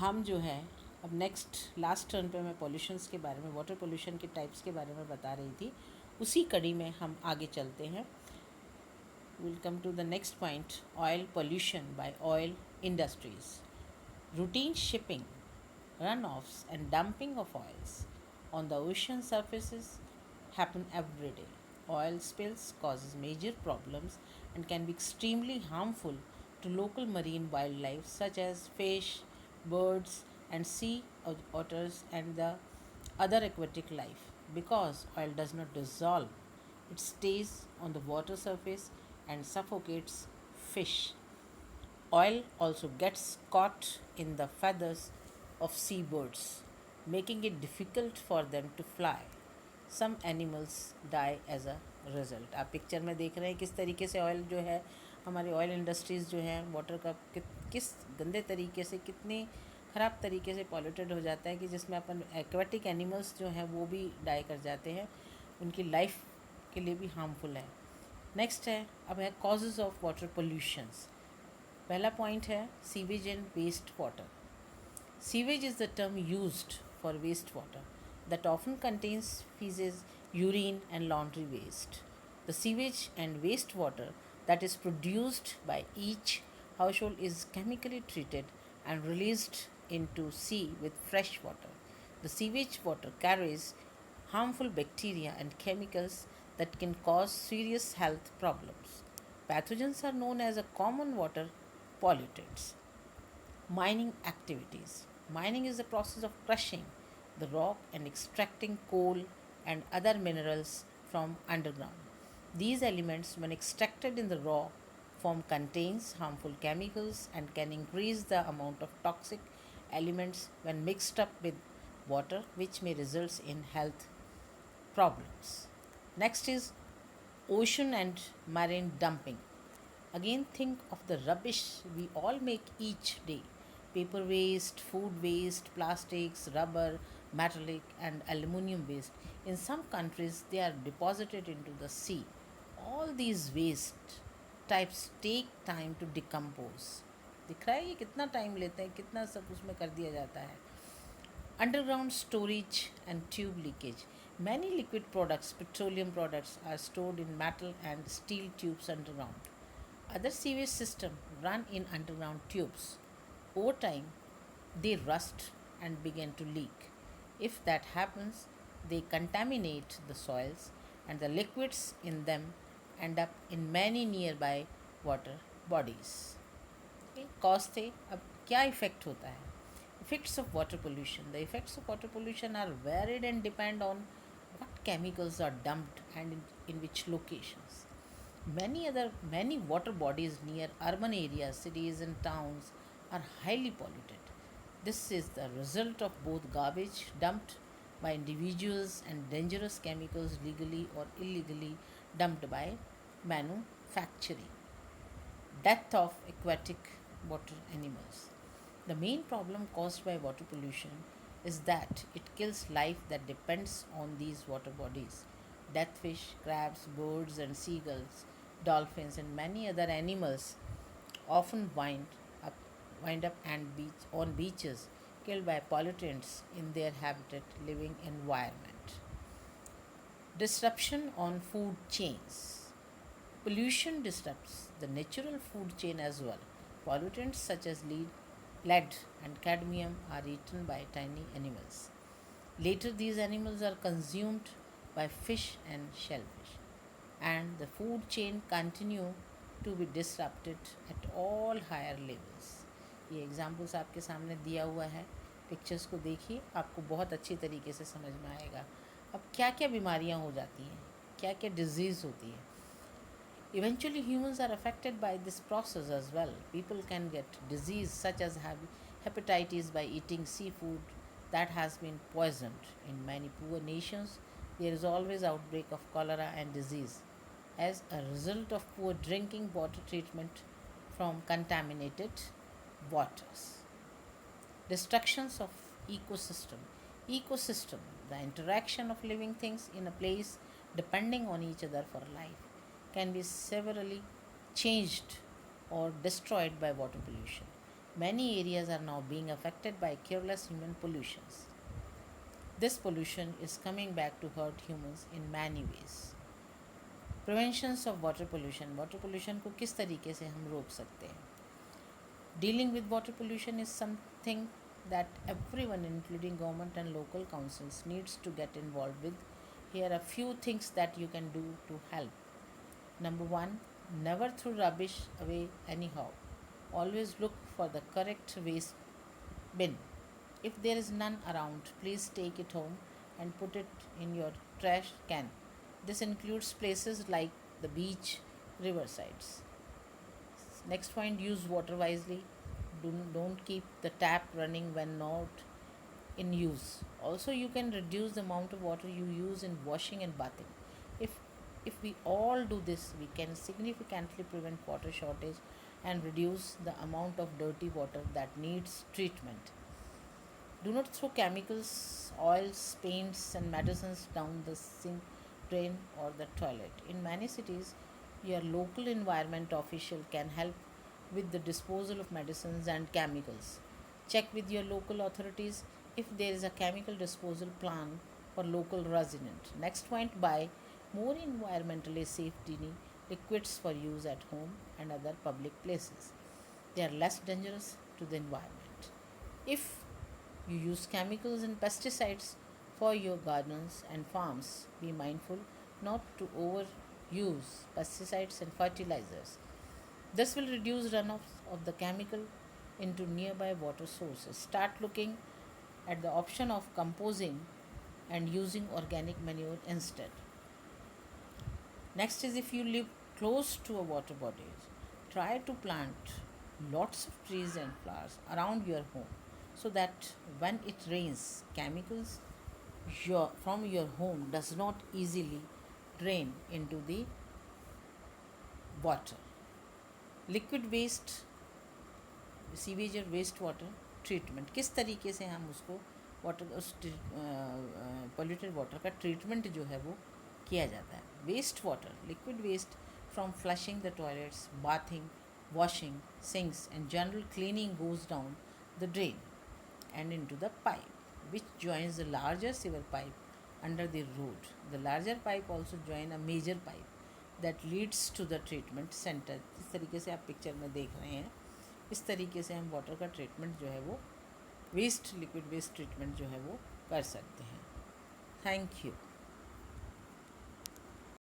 हम जो है अब नेक्स्ट लास्ट टर्न पे मैं पॉल्यूशंस के बारे में, वाटर पोल्यूशन के टाइप्स के बारे में बता रही थी। उसी कड़ी में हम आगे चलते हैं। Will come to the next point, oil pollution by oil industries. Routine shipping, runoffs and dumping of oils on the ocean surfaces happen every day. Oil spills causes major problems and can be extremely harmful to local marine wildlife such as fish, birds and sea otters and the other aquatic life. Because oil does not dissolve, it stays on the water surface and suffocates fish. Oil also gets caught in the feathers of seabirds, making it difficult for them to fly. Some animals die as a result. आप picture में देख रहे हैं किस तरीके से oil जो है, हमारे ऑयल इंडस्ट्रीज़ जो हैं, वाटर का किस गंदे तरीके से, कितने ख़राब तरीके से पॉल्यूटेड हो जाता है कि जिसमें अपन एक्वेटिक एनिमल्स जो हैं वो भी डाई कर जाते हैं, उनकी लाइफ के लिए भी हार्मफुल है। नेक्स्ट है, अब है कॉजेज़ ऑफ वाटर पोल्यूशंस। पहला पॉइंट है sewage and waste water. Sewage is the term used for waste water that often contains feces, urine, and laundry waste. The sewage and wastewater that is produced by each household is chemically treated and released into sea with fresh water. The sewage water carries harmful bacteria and chemicals that can cause serious health problems. Pathogens are known as a common water pollutants. Mining activities. Mining is the process of crushing the rock and extracting coal and other minerals from underground. These elements, when extracted in the raw form, contains harmful chemicals and can increase the amount of toxic elements when mixed up with water, which may result in health problems. Next is ocean and marine dumping. Again, think of the rubbish we all make each day: paper waste, food waste, plastics, rubber, metallic, and aluminum waste. In some countries, they are deposited into the sea. All these waste types take time to decompose. दिख रहा है ये कितना time लेते हैं, कितना सब उसमें कर दिया जाता है। Underground storage and tube leakage. Many liquid products, petroleum products, are stored in metal and steel tubes underground. Other sewage systems run in underground tubes. Over time, they rust and begin to leak. If that happens, they contaminate the soils and the liquids in them end up in many nearby water bodies. Cause थे, अब क्या effect होता है? Effects of water pollution. The effects of water pollution are varied and depend on what chemicals are dumped and in which locations. Many water bodies near urban areas, cities and towns are highly polluted. This is the result of both garbage dumped by individuals and dangerous chemicals legally or illegally dumped by manufacturing. Death of aquatic water animals. The main problem caused by water pollution is that it kills life that depends on these water bodies. Dead fish, crabs, birds, and seagulls, dolphins, and many other animals often up, wind up on beaches killed by pollutants in their habitat living environment. Disruption on food chains. Pollution disrupts the natural food chain as well. Pollutants such as lead and cadmium are eaten by tiny animals. Later, these animals are consumed by fish and shellfish, and the food chain continue to be disrupted at all higher levels. ये examples आपके सामने दिया हुआ है, pictures को देखिए, आपको बहुत अच्छी तरीके से समझ में आएगा। अब क्या क्या बीमारियाँ हो जाती हैं, क्या क्या डिजीज़ होती है। Eventually, humans are affected by this process as well. People can get disease such as hepatitis by eating seafood that has been poisoned. In many poor nations, there is always outbreak of cholera and disease as a result of poor drinking water treatment from contaminated waters. Destructions of ecosystem. Ecosystem, the interaction of living things in a place depending on each other for life, can be severely changed or destroyed by water pollution. Many areas are now being affected by careless human pollutions. This pollution is coming back to hurt humans in many ways. Preventions of water pollution को किस तरीके से हम रोक सकते हैं? Dealing with water pollution is something that everyone, including government and local councils, needs to get involved with. Here are a few things that you can do to help. Number one, never throw rubbish away anyhow. Always look for the correct waste bin. If there is none around, please take it home and put it in your trash can. This includes places like the beach, riversides. Next point, use water wisely. Don't keep the tap running when not in use. Also, you can reduce the amount of water you use in washing and bathing. If if we all do this, we can significantly prevent water shortage and reduce the amount of dirty water that needs treatment. Do not throw chemicals, oils, paints, and medicines down the sink, drain, or the toilet. In many cities, your local environment official can help with the disposal of medicines and chemicals. Check with your local authorities if there is a chemical disposal plan for local resident. Next point, buy more environmentally safe liquids for use at home and other public places. They are less dangerous to the environment. If you use chemicals and pesticides for your gardens and farms, be mindful not to overuse pesticides and fertilizers. This will reduce runoff of the chemical into nearby water sources. Start looking at the option of composing and using organic manure instead. Next is, if you live close to a water body, try to plant lots of trees and flowers around your home so that when it rains, chemicals from your home does not easily drain into the water. Liquid waste, sewage और waste water treatment, किस तरीके से हम उसको water उस polluted water का treatment जो है वो किया जाता है. Waste water, liquid waste from flushing the toilets, bathing, washing, sinks, and general cleaning goes down the drain and into the pipe, which joins the larger sewer pipe under the road. The larger pipe also join a major pipe that leads to the treatment center. इस तरीके से आप picture में देख रहे हैं. इस तरीके से हम वाटर का ट्रीटमेंट जो है वो वेस्ट, लिक्विड वेस्ट ट्रीटमेंट जो है वो कर सकते हैं. Thank you.